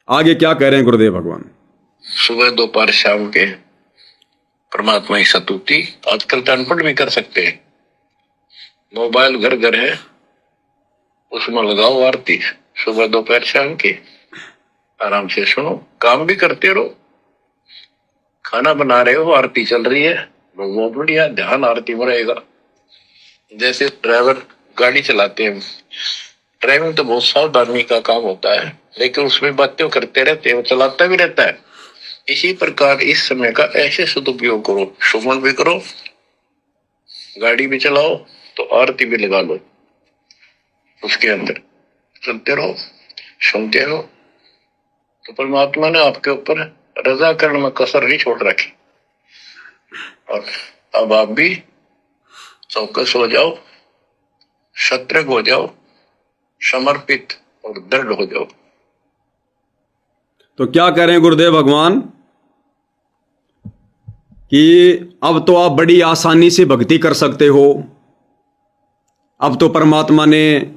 आगे क्या कह रहे हैं गुरुदेव भगवान? सुबह दोपहर शाम के परमात्मा की स्तुति आजकल तो अनपढ़ भी कर सकते हैं। मोबाइल घर घर है, उसमें लगाओ आरती सुबह दोपहर शाम की, आराम से सुनो, काम भी करते रहो, खाना बना रहे हो आरती चल रही है, बहुत बढ़िया, ध्यान आरती में रहेगा। जैसे ड्राइवर गाड़ी चलाते हैं, ड्राइविंग तो बहुत सावधानी का काम होता है, लेकिन उसमें बातें करते रहते हैं, वो चलाता भी रहता है। इसी प्रकार इस समय का ऐसे सदुपयोग करो, सुमन भी करो, गाड़ी भी चलाओ तो आरती भी लगा लो, उसके अंदर चलते रहो, सुनते रहो, तो परमात्मा ने आपके ऊपर रजा करने में कसर नहीं छोड़ रखी। और अब आप भी चौकस हो जाओ, सतर्क हो जाओ, समर्पित और दृढ़ हो जाओ। तो क्या कह रहे हैं गुरुदेव भगवान कि अब तो आप बड़ी आसानी से भक्ति कर सकते हो। अब तो परमात्मा ने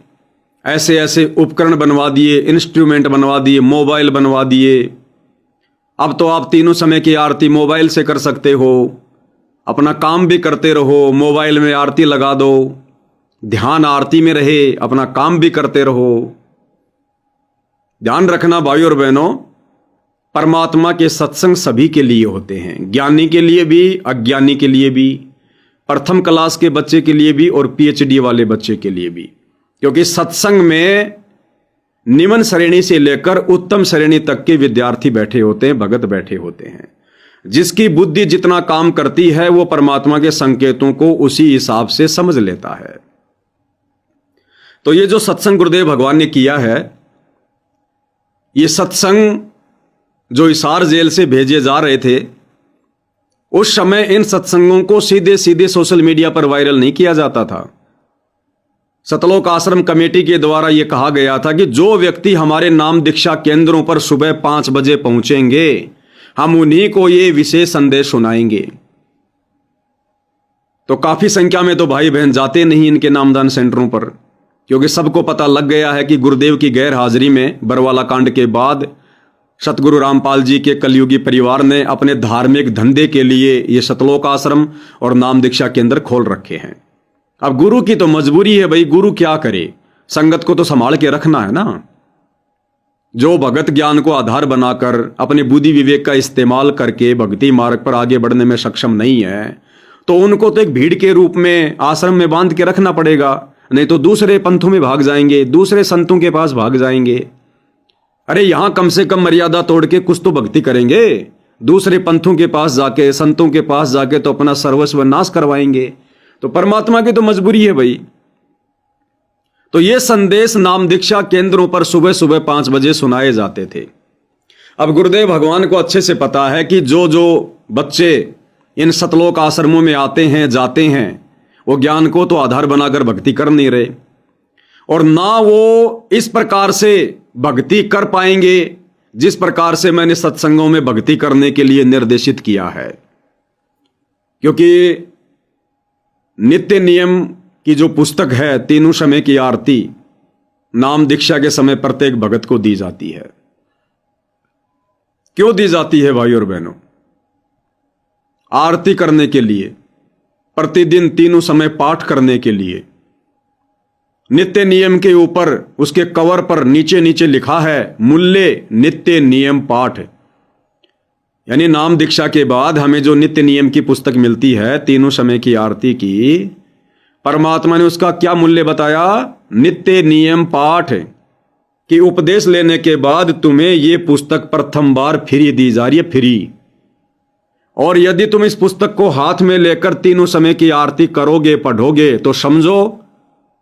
ऐसे ऐसे उपकरण बनवा दिए, इंस्ट्रूमेंट बनवा दिए, मोबाइल बनवा दिए। अब तो आप तीनों समय की आरती मोबाइल से कर सकते हो, अपना काम भी करते रहो, मोबाइल में आरती लगा दो, ध्यान आरती में रहे, अपना काम भी करते रहो। ध्यान रखना भाई और बहनों, परमात्मा के सत्संग सभी के लिए होते हैं, ज्ञानी के लिए भी, अज्ञानी के लिए भी, प्रथम क्लास के बच्चे के लिए भी और पीएचडी वाले बच्चे के लिए भी। क्योंकि सत्संग में निम्न श्रेणी से लेकर उत्तम श्रेणी तक के विद्यार्थी बैठे होते हैं, भगत बैठे होते हैं। जिसकी बुद्धि जितना काम करती है वो परमात्मा के संकेतों को उसी हिसाब से समझ लेता है। तो ये जो सत्संग गुरुदेव भगवान ने किया है, ये सत्संग जो हिसार जेल से भेजे जा रहे थे, उस समय इन सत्संगों को सीधे सीधे सोशल मीडिया पर वायरल नहीं किया जाता था। सतलोक आश्रम कमेटी के द्वारा यह कहा गया था कि जो व्यक्ति हमारे नाम दीक्षा केंद्रों पर सुबह 5 बजे पहुंचेंगे, हम उन्हीं को ये विशेष संदेश सुनाएंगे। तो काफी संख्या में तो भाई बहन जाते नहीं इनके नामदान सेंटरों पर, क्योंकि सबको पता लग गया है कि गुरुदेव की गैर हाजिरी में बरवाला कांड के बाद सतगुरु रामपाल जी के कलयुगी परिवार ने अपने धार्मिक धंधे के लिए ये सतलोक आश्रम और नाम दीक्षा केंद्र खोल रखे हैं। अब गुरु की तो मजबूरी है भाई, गुरु क्या करे, संगत को तो संभाल के रखना है ना। जो भगत ज्ञान को आधार बनाकर अपने बुद्धि विवेक का इस्तेमाल करके भक्ति मार्ग पर आगे बढ़ने में सक्षम नहीं है, तो उनको तो एक भीड़ के रूप में आश्रम में बांध के रखना पड़ेगा, नहीं तो दूसरे पंथों में भाग जाएंगे, दूसरे संतों के पास भाग जाएंगे। अरे यहां कम से कम मर्यादा तोड़ के कुछ तो भक्ति करेंगे, दूसरे पंथों के पास जाके, संतों के पास जाके तो अपना सर्वस्व नाश करवाएंगे। तो परमात्मा की तो मजबूरी है भाई। तो ये संदेश नाम दीक्षा केंद्रों पर सुबह सुबह 5 बजे सुनाए जाते थे। अब गुरुदेव भगवान को अच्छे से पता है कि जो जो बच्चे इन सतलोक आश्रमों में आते हैं, जाते हैं, वो ज्ञान को तो आधार बनाकर भक्ति कर नहीं रहे, और ना वो इस प्रकार से भक्ति कर पाएंगे जिस प्रकार से मैंने सत्संगों में भक्ति करने के लिए निर्देशित किया है। क्योंकि नित्य नियम की जो पुस्तक है, तीनों समय की आरती, नाम दीक्षा के समय प्रत्येक भगत को दी जाती है। क्यों दी जाती है भाई और बहनों? आरती करने के लिए, प्रतिदिन तीनों समय पाठ करने के लिए। नित्य नियम के ऊपर उसके कवर पर नीचे नीचे लिखा है मूल्य नित्य नियम पाठ। यानी नाम दीक्षा के बाद हमें जो नित्य नियम की पुस्तक मिलती है, तीनों समय की आरती की, परमात्मा ने उसका क्या मूल्य बताया? नित्य नियम पाठ की उपदेश लेने के बाद तुम्हें यह पुस्तक प्रथम बार फ्री दी जा रही है, फ्री। और यदि तुम इस पुस्तक को हाथ में लेकर तीनों समय की आरती करोगे, पढ़ोगे, तो समझो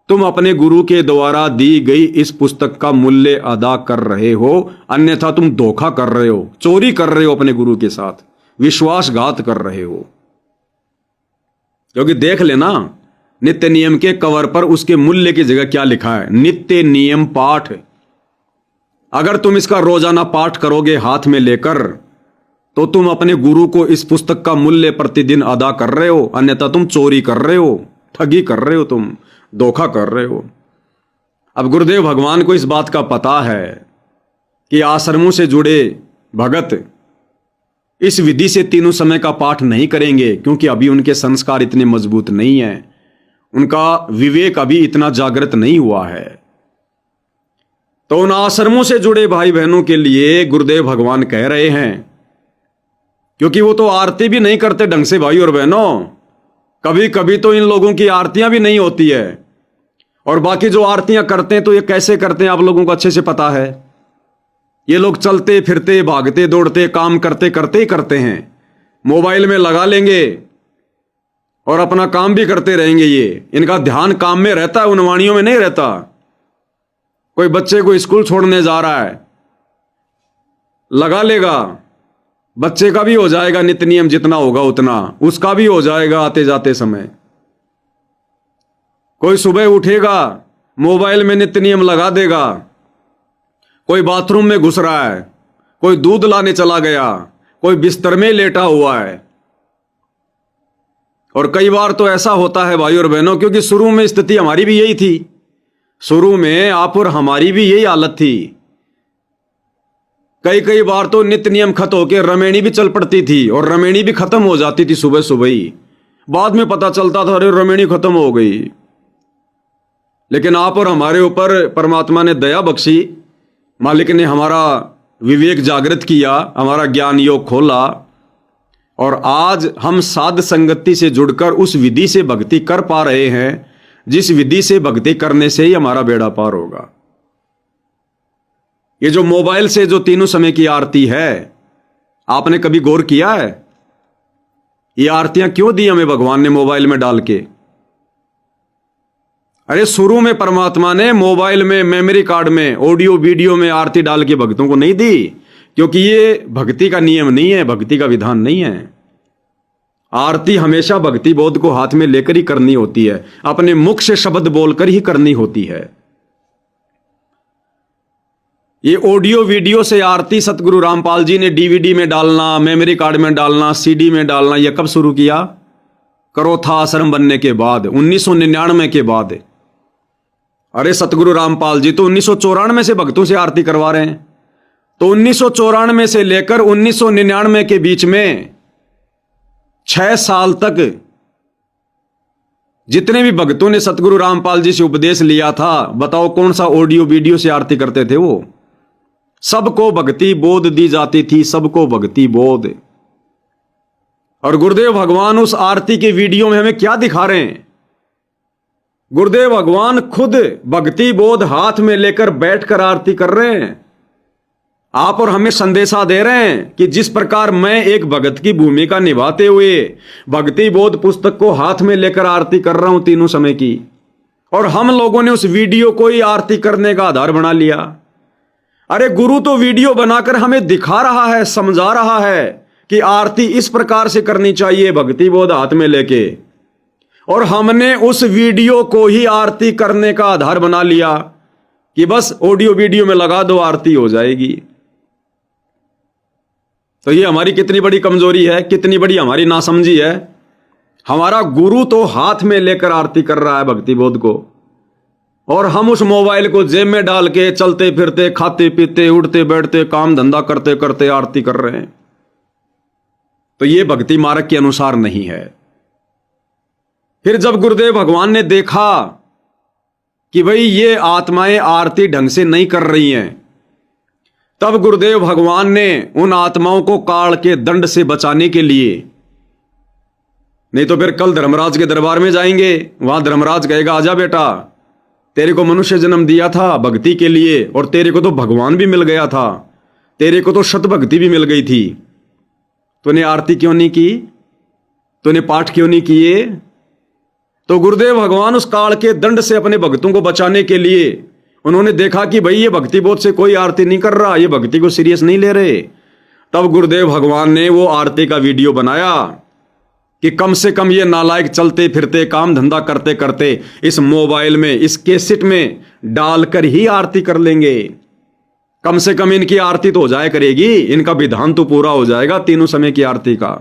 तुम अपने गुरु के द्वारा दी गई इस पुस्तक का मूल्य अदा कर रहे हो, अन्यथा तुम धोखा कर रहे हो, चोरी कर रहे हो अपने गुरु के साथ, विश्वासघात कर रहे हो। क्योंकि देख लेना नित्य नियम के कवर पर उसके मूल्य की जगह क्या लिखा है? नित्य नियम पाठ। अगर तुम इसका रोजाना पाठ करोगे हाथ में लेकर, तो तुम अपने गुरु को इस पुस्तक का मूल्य प्रतिदिन अदा कर रहे हो, अन्यथा तुम चोरी कर रहे हो, ठगी कर रहे हो, तुम धोखा कर रहे हो। अब गुरुदेव भगवान को इस बात का पता है कि आश्रमों से जुड़े भगत इस विधि से तीनों समय का पाठ नहीं करेंगे, क्योंकि अभी उनके संस्कार इतने मजबूत नहीं हैं, उनका विवेक अभी इतना जागृत नहीं हुआ है। तो उन आश्रमों से जुड़े भाई बहनों के लिए गुरुदेव भगवान कह रहे हैं, क्योंकि वो तो आरती भी नहीं करते ढंग से भाई और बहनों। कभी कभी तो इन लोगों की आरतियां भी नहीं होती है, और बाकी जो आरतियां करते हैं तो ये कैसे करते हैं आप लोगों को अच्छे से पता है। ये लोग चलते फिरते भागते दौड़ते काम करते करते ही करते हैं, मोबाइल में लगा लेंगे और अपना काम भी करते रहेंगे। ये इनका ध्यान काम में रहता है, उन वाणियों में नहीं रहता। कोई बच्चे को स्कूल छोड़ने जा रहा है, लगा लेगा, बच्चे का भी हो जाएगा नित्य नियम, जितना होगा उतना उसका भी हो जाएगा आते जाते समय। कोई सुबह उठेगा मोबाइल में नित्य नियम लगा देगा, कोई बाथरूम में घुस रहा है, कोई दूध लाने चला गया, कोई बिस्तर में लेटा हुआ है। और कई बार तो ऐसा होता है भाई और बहनों, क्योंकि शुरू में स्थिति हमारी भी यही थी, शुरू में आप और हमारी भी यही हालत थी। कई बार तो नित्य नियम खत्म होकर रमेणी भी चल पड़ती थी, और रमेणी भी खत्म हो जाती थी सुबह सुबह ही। बाद में पता चलता था अरे रमेणी खत्म हो गई। लेकिन आप और हमारे ऊपर परमात्मा ने दया बख्शी, मालिक ने हमारा विवेक जागृत किया, हमारा ज्ञान योग खोला, और आज हम साध संगति से जुड़कर उस विधि से भक्ति कर पा रहे हैं, जिस विधि से भक्ति करने से ही हमारा बेड़ा पार होगा। ये जो मोबाइल से जो तीनों समय की आरती है, आपने कभी गौर किया है ये आरतियां क्यों दी हमें भगवान ने मोबाइल में डाल के? अरे शुरू में परमात्मा ने मोबाइल में मेमोरी कार्ड में ऑडियो वीडियो में आरती डाल के भक्तों को नहीं दी, क्योंकि ये भक्ति का नियम नहीं है, भक्ति का विधान नहीं है। आरती हमेशा भक्ति बोध को हाथ में लेकर ही करनी होती है, अपने मुख से शब्द बोलकर ही करनी होती है। ये ऑडियो वीडियो से आरती सतगुरु रामपाल जी ने डीवीडी में डालना, मेमोरी कार्ड में डालना, सीडी में डालना, यह कब शुरू किया? करोथा आश्रम बनने के बाद, 1999 के बाद। अरे सतगुरु रामपाल जी तो 1994 से भक्तों से आरती करवा रहे हैं, तो 1994 से लेकर 1999 के बीच में 6 साल तक जितने भी भक्तों ने सतगुरु रामपाल जी से उपदेश लिया था, बताओ कौन सा ऑडियो वीडियो से आरती करते थे वो? सबको भक्ति बोध दी जाती थी, सबको भक्ति बोध। और गुरुदेव भगवान उस आरती के वीडियो में हमें क्या दिखा रहे हैं? गुरुदेव भगवान खुद भक्ति बोध हाथ में लेकर बैठकर आरती कर रहे हैं। आप और हमें संदेशा दे रहे हैं कि जिस प्रकार मैं एक भगत की भूमिका निभाते हुए भक्ति बोध पुस्तक को हाथ में लेकर आरती कर रहा हूं तीनों समय की, और हम लोगों ने उस वीडियो को ही आरती करने का आधार बना लिया। अरे गुरु तो वीडियो बनाकर हमें दिखा रहा है, समझा रहा है कि आरती इस प्रकार से करनी चाहिए भक्ति बोध हाथ में लेके, और हमने उस वीडियो को ही आरती करने का आधार बना लिया कि बस ऑडियो वीडियो में लगा दो आरती हो जाएगी। तो ये हमारी कितनी बड़ी कमजोरी है, कितनी बड़ी हमारी नासमझी है। हमारा गुरु तो हाथ में लेकर आरती कर रहा है भक्ति बोध को, और हम उस मोबाइल को जेब में डाल के चलते फिरते खाते पीते उठते बैठते काम धंधा करते करते आरती कर रहे हैं। तो ये भक्ति मार्ग के अनुसार नहीं है। फिर जब गुरुदेव भगवान ने देखा कि भाई ये आत्माएं आरती ढंग से नहीं कर रही हैं, तब गुरुदेव भगवान ने उन आत्माओं को काल के दंड से बचाने के लिए, नहीं तो फिर कल धर्मराज के दरबार में जाएंगे, वहां धर्मराज कहेगा आजा बेटा, तेरे को मनुष्य जन्म दिया था भक्ति के लिए, और तेरे को तो भगवान भी मिल गया था, तेरे को तो शत भक्ति भी मिल गई थी, तूने आरती क्यों नहीं की, तूने पाठ क्यों नहीं किए? तो गुरुदेव भगवान उस काल के दंड से अपने भक्तों को बचाने के लिए उन्होंने देखा कि भाई ये भक्ति बोध से कोई आरती नहीं कर रहा, ये भक्ति को सीरियस नहीं ले रहे। तब गुरुदेव भगवान ने वो आरती का वीडियो बनाया कि कम से कम ये नालायक चलते फिरते काम धंधा करते करते इस मोबाइल में, इस कैसेट में डालकर ही आरती कर लेंगे। कम से कम इनकी आरती तो हो जाया करेगी, इनका विधान तो पूरा हो जाएगा तीनों समय की आरती का।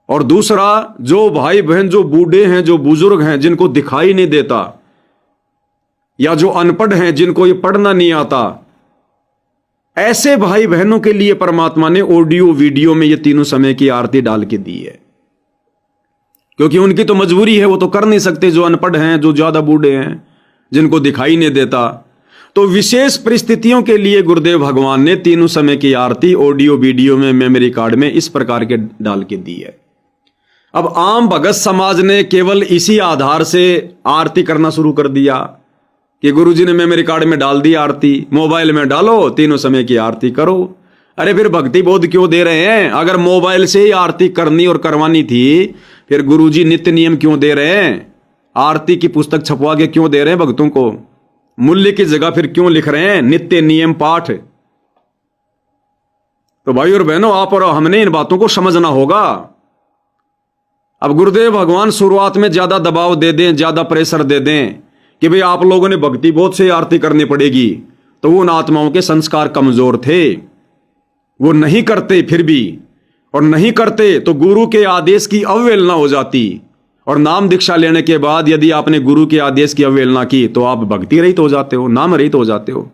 और दूसरा, जो भाई बहन जो बूढ़े हैं, जो बुजुर्ग हैं, जिनको दिखाई नहीं देता, या जो अनपढ़ हैं, जिनको ये पढ़ना नहीं आता, ऐसे भाई बहनों के लिए परमात्मा ने ऑडियो वीडियो में ये तीनों समय की आरती डाल के दी है, क्योंकि उनकी तो मजबूरी है, वो तो कर नहीं सकते, जो अनपढ़ हैं, जो ज्यादा बूढ़े हैं, जिनको दिखाई नहीं देता। तो विशेष परिस्थितियों के लिए गुरुदेव भगवान ने तीनों समय की आरती ऑडियो वीडियो में मेमोरी कार्ड में इस प्रकार के डाल के दी है। अब आम भगत समाज ने केवल इसी आधार से आरती करना शुरू कर दिया कि गुरुजी ने मेमोरी कार्ड में डाल दी आरती, मोबाइल में डालो, तीनों समय की आरती करो। अरे फिर भक्ति बोध क्यों दे रहे हैं? अगर मोबाइल से ही आरती करनी और करवानी थी, फिर गुरुजी नित्य नियम क्यों दे रहे हैं? आरती की पुस्तक छपवा के क्यों दे रहे हैं भक्तों को? मूल्य की जगह फिर क्यों लिख रहे हैं नित्य नियम पाठ? तो भाई और बहनों, आप और हमने इन बातों को समझना होगा। अब गुरुदेव भगवान शुरुआत में ज्यादा दबाव दे दें, ज्यादा प्रेशर दे दें कि भाई आप लोगों ने भक्ति बोध से आरती करनी पड़ेगी, तो उन आत्माओं के संस्कार कमजोर थे, वो नहीं करते फिर भी, और नहीं करते तो गुरु के आदेश की अवहेलना हो जाती। और नाम दीक्षा लेने के बाद यदि आपने गुरु के आदेश की अवहेलना की तो आप भक्ति रहित हो जाते हो, नाम रहित हो जाते हो।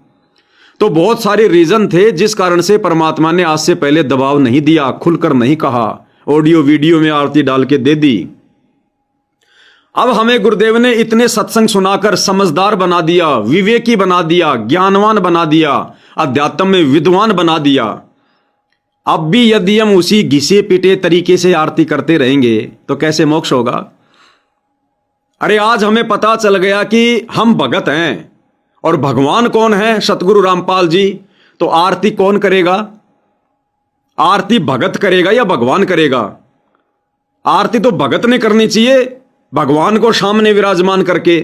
तो बहुत सारे रीजन थे जिस कारण से परमात्मा ने आज से पहले दबाव नहीं दिया, खुलकर नहीं कहा, ऑडियो वीडियो में आरती डाल के दे दी। अब हमें गुरुदेव ने इतने सत्संग सुनाकर समझदार बना दिया, विवेकी बना दिया, ज्ञानवान बना दिया, अध्यात्म में विद्वान बना दिया। अब भी यदि हम उसी घिसे पिटे तरीके से आरती करते रहेंगे तो कैसे मोक्ष होगा? अरे आज हमें पता चल गया कि हम भगत हैं और भगवान कौन है? सतगुरु रामपाल जी। तो आरती कौन करेगा? आरती भगत करेगा या भगवान करेगा? आरती तो भगत ने करनी चाहिए, भगवान को सामने विराजमान करके।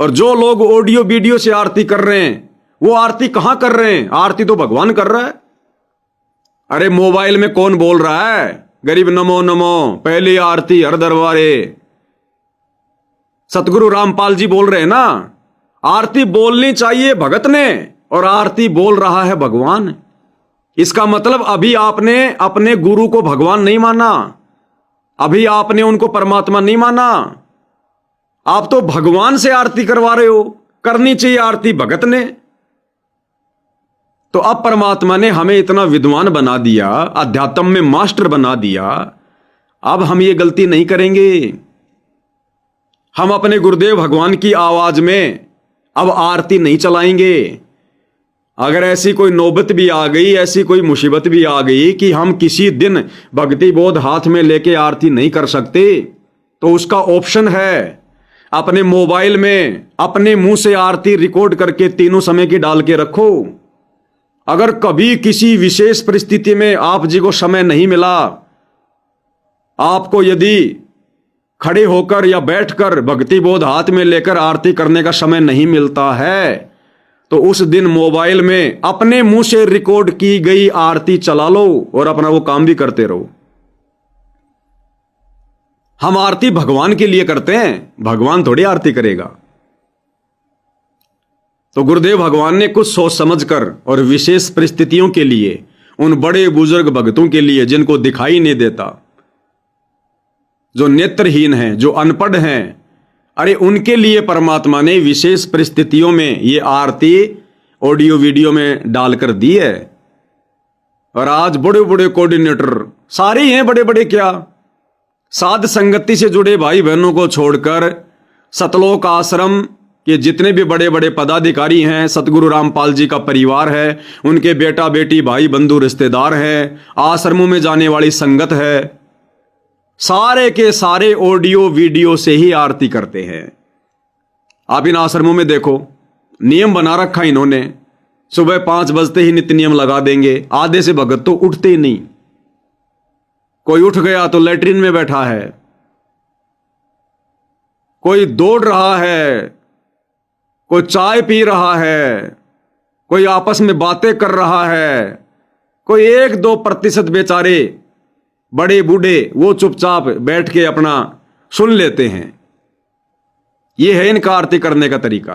और जो लोग ऑडियो वीडियो से आरती कर रहे हैं, वो आरती कहां कर रहे हैं? आरती तो भगवान कर रहा है। अरे मोबाइल में कौन बोल रहा है? गरीब नमो नमो, पहली आरती हर दरबारे, सतगुरु रामपाल जी बोल रहे हैं ना। आरती बोलनी चाहिए भगत ने, और आरती बोल रहा है भगवान। इसका मतलब अभी आपने अपने गुरु को भगवान नहीं माना, अभी आपने उनको परमात्मा नहीं माना, आप तो भगवान से आरती करवा रहे हो। करनी चाहिए आरती भगत ने। तो अब परमात्मा ने हमें इतना विद्वान बना दिया, अध्यात्म में मास्टर बना दिया, अब हम ये गलती नहीं करेंगे। हम अपने गुरुदेव भगवान की आवाज में अब आरती नहीं चलाएंगे। अगर ऐसी कोई नौबत भी आ गई, ऐसी कोई मुसीबत भी आ गई कि हम किसी दिन भक्ति बोध हाथ में लेके आरती नहीं कर सकते, तो उसका ऑप्शन है अपने मोबाइल में अपने मुंह से आरती रिकॉर्ड करके तीनों समय की डाल के रखो। अगर कभी किसी विशेष परिस्थिति में आप जी को समय नहीं मिला, आपको यदि खड़े होकर या बैठकर भक्ति बोध हाथ में लेकर आरती करने का समय नहीं मिलता है, तो उस दिन मोबाइल में अपने मुंह से रिकॉर्ड की गई आरती चला लो और अपना वो काम भी करते रहो। हम आरती भगवान के लिए करते हैं, भगवान थोड़ी आरती करेगा। तो गुरुदेव भगवान ने कुछ सोच समझकर और विशेष परिस्थितियों के लिए, उन बड़े बुजुर्ग भक्तों के लिए जिनको दिखाई नहीं देता, जो नेत्रहीन हैं, जो अनपढ़ हैं, अरे उनके लिए परमात्मा ने विशेष परिस्थितियों में ये आरती ऑडियो वीडियो में डालकर दी है। और आज बड़े बड़े कोऑर्डिनेटर सारे ही हैं, बड़े बड़े क्या, साध संगति से जुड़े भाई बहनों को छोड़कर सतलोक आश्रम के जितने भी बड़े बड़े पदाधिकारी हैं, सतगुरु रामपाल जी का परिवार है, उनके बेटा बेटी भाई बंधु रिश्तेदार हैं, आश्रमों में जाने वाली संगत है, सारे के सारे ऑडियो वीडियो से ही आरती करते हैं। आप इन आश्रमों में देखो, नियम बना रखा इन्होंने, सुबह 5 बजते ही नित्य नियम लगा देंगे। आधे से भगत तो उठते ही नहीं, कोई उठ गया तो लैट्रिन में बैठा है, कोई दौड़ रहा है, कोई चाय पी रहा है, कोई आपस में बातें कर रहा है, कोई 1-2% बेचारे बड़े बूढ़े वो चुपचाप बैठ के अपना सुन लेते हैं। ये है इनका आरती करने का तरीका।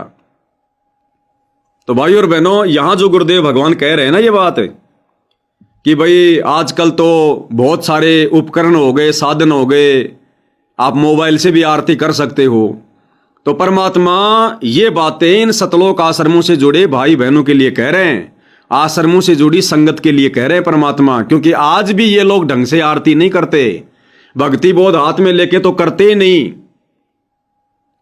तो भाई और बहनों, यहां जो गुरुदेव भगवान कह रहे हैं ना ये बात कि भाई आजकल तो बहुत सारे उपकरण हो गए, साधन हो गए, आप मोबाइल से भी आरती कर सकते हो। तो परमात्मा ये बातें इन सतलोक आश्रमों से जुड़े भाई बहनों के लिए कह रहे हैं। आश्रमों से जुड़ी संगत के लिए कह रहे हैं परमात्मा, क्योंकि आज भी ये लोग ढंग से आरती नहीं करते, भक्ति बोध हाथ में लेके तो करते ही नहीं,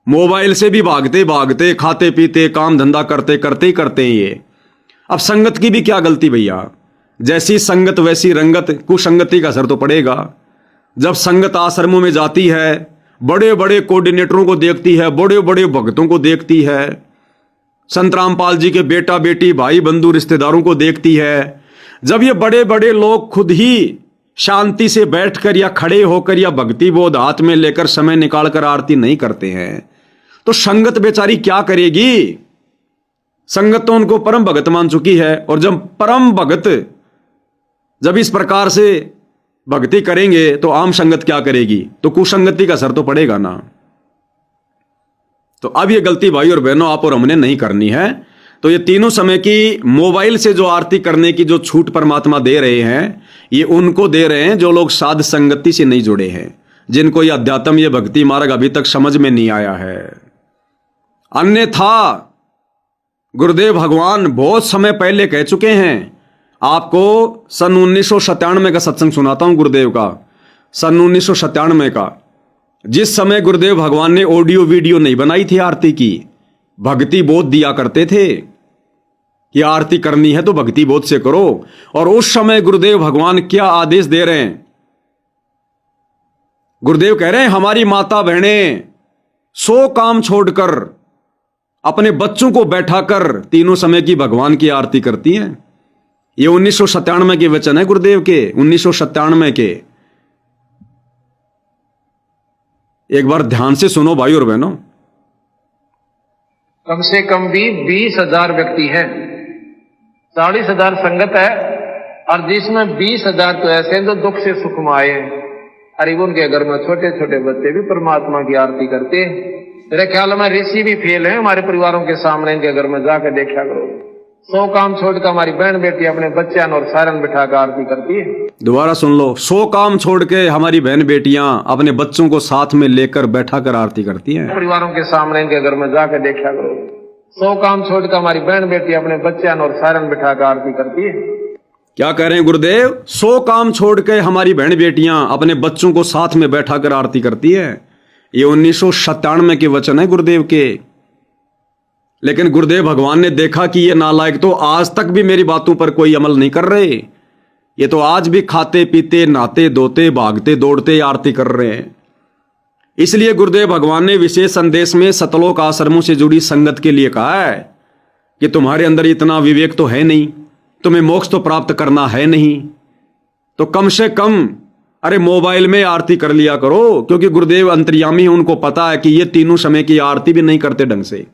मोबाइल से भी भागते भागते, खाते पीते, काम धंधा करते करते ही करते हैं ये। अब संगत की भी क्या गलती भैया, जैसी संगत वैसी रंगत, कुसंगति का असर तो पड़ेगा। जब संगत आश्रमों में जाती है, बड़े बड़े कोऑर्डिनेटरों को देखती है, बड़े बड़े भक्तों को देखती है, संत रामपाल जी के बेटा बेटी भाई बंधु रिश्तेदारों को देखती है, जब ये बड़े बड़े लोग खुद ही शांति से बैठकर या खड़े होकर या भक्ति बोध हाथ में लेकर समय निकालकर आरती नहीं करते हैं, तो संगत बेचारी क्या करेगी। संगत तो उनको परम भगत मान चुकी है, और जब परम भगत जब इस प्रकार से भक्ति करेंगे तो आम संगत क्या करेगी, तो कुसंगति का असर तो पड़ेगा ना। तो अब ये गलती भाई और बहनों आप और हमने नहीं करनी है। तो ये तीनों समय की मोबाइल से जो आरती करने की जो छूट परमात्मा दे रहे हैं, ये उनको दे रहे हैं जो लोग साध संगति से नहीं जुड़े हैं, जिनको ये अध्यात्म, ये भक्ति मार्ग अभी तक समझ में नहीं आया है। अन्यथा गुरुदेव भगवान बहुत समय पहले कह चुके हैं। आपको सन 1997 का सत्संग सुनाता हूं गुरुदेव का, सन 1997 का, जिस समय गुरुदेव भगवान ने ऑडियो वीडियो नहीं बनाई थी आरती की, भक्ति बोध दिया करते थे कि आरती करनी है तो भक्ति बोध से करो। और उस समय गुरुदेव भगवान क्या आदेश दे रहे हैं, गुरुदेव कह रहे हैं हमारी माता बहनें 100 काम छोड़कर अपने बच्चों को बैठाकर तीनों समय की भगवान की आरती करती हैं। ये 1997 के वचन है गुरुदेव के, 1997 के। एक बार ध्यान से सुनो भाई और बहनों। कम से कम भी 20,000 व्यक्ति है, 40,000 संगत है, और जिसमें 20,000 तो ऐसे हैं जो दुख से सुख में आए। अरे उनके घर में छोटे छोटे बच्चे भी परमात्मा की आरती करते हैं। मेरे ख्याल में ऋषि भी फेल है हमारे परिवारों के सामने, इनके घर में जाकर देखा करो। 100 काम छोड़कर हमारी बहन बेटी अपने बच्चों और सारन बिठाकर आरती करती है। दोबारा सुन लो, 100 काम छोड़ के हमारी बहन बेटियां अपने बच्चों को साथ में लेकर बैठा कर आरती करती हैं। परिवारों के सामने इनके घर में जाकर देखा करो। 100 काम छोड़कर हमारी बहन बेटी अपने बच्चों और सारन बिठाकर आरती करती है। क्या कह रहे हैं गुरुदेव, 100 काम छोड़ के हमारी बहन बेटियां अपने बच्चों को साथ में बैठा कर आरती करती है। ये 1997 के वचन है गुरुदेव के। लेकिन गुरुदेव भगवान ने देखा कि ये नालायक तो आज तक भी मेरी बातों पर कोई अमल नहीं कर रहे, ये तो आज भी खाते पीते नहाते धोते भागते दौड़ते आरती कर रहे हैं। इसलिए गुरुदेव भगवान ने विशेष संदेश में सतलोक आश्रमों से जुड़ी संगत के लिए कहा है कि तुम्हारे अंदर इतना विवेक तो है नहीं, तुम्हें मोक्ष तो प्राप्त करना है नहीं, तो कम से कम अरे मोबाइल में आरती कर लिया करो। क्योंकि गुरुदेव अंतर्यामी हैं, उनको पता है कि ये तीनों समय की आरती भी नहीं करते ढंग से।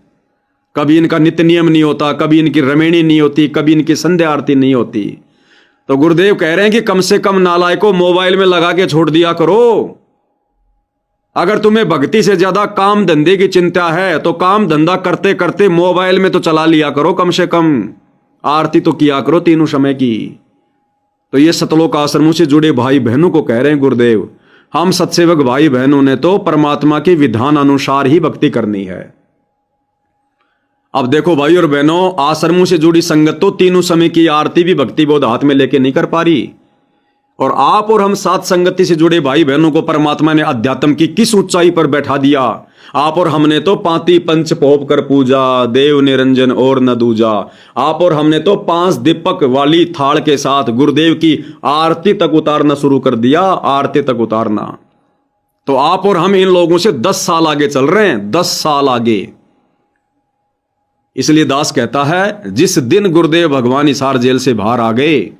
कभी इनका नित्य नियम नहीं होता, कभी इनकी रमेणी नहीं होती, कभी इनकी संध्या आरती नहीं होती। तो गुरुदेव कह रहे हैं कि कम से कम नालायकों मोबाइल में लगा के छोड़ दिया करो। अगर तुम्हें भक्ति से ज्यादा काम धंधे की चिंता है तो काम धंधा करते करते मोबाइल में तो चला लिया करो, कम से कम आरती तो किया करो तीनों समय की। तो ये सतलोक आश्रमों से जुड़े भाई बहनों को कह रहे हैं गुरुदेव, हम सत्सेवक भाई बहनों ने तो परमात्मा के विधान अनुसार ही भक्ति करनी है। अब देखो भाई और बहनों, आश्रमों से जुड़ी संगत तो तीनों समय की आरती भी भक्ति बोध हाथ में लेके नहीं कर पा रही, और आप और हम साथ संगति से जुड़े भाई बहनों को परमात्मा ने अध्यात्म की किस ऊंचाई पर बैठा दिया। आप और हमने तो पांति पंच पोप कर पूजा, देव निरंजन और न दूजा। आप और हमने तो 5 दीपक वाली थाल के साथ गुरुदेव की आरती तक उतारना शुरू कर दिया, आरती तक उतारना। तो आप और हम इन लोगों से 10 साल आगे चल रहे हैं, 10 साल आगे। इसलिए दास कहता है, जिस दिन गुरुदेव भगवान हिसार जेल से बाहर आ गए,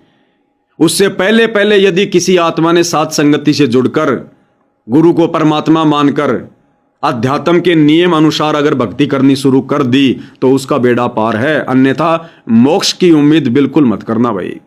उससे पहले पहले यदि किसी आत्मा ने साथ संगति से जुड़कर गुरु को परमात्मा मानकर अध्यात्म के नियम अनुसार अगर भक्ति करनी शुरू कर दी तो उसका बेड़ा पार है। अन्यथा मोक्ष की उम्मीद बिल्कुल मत करना भाई।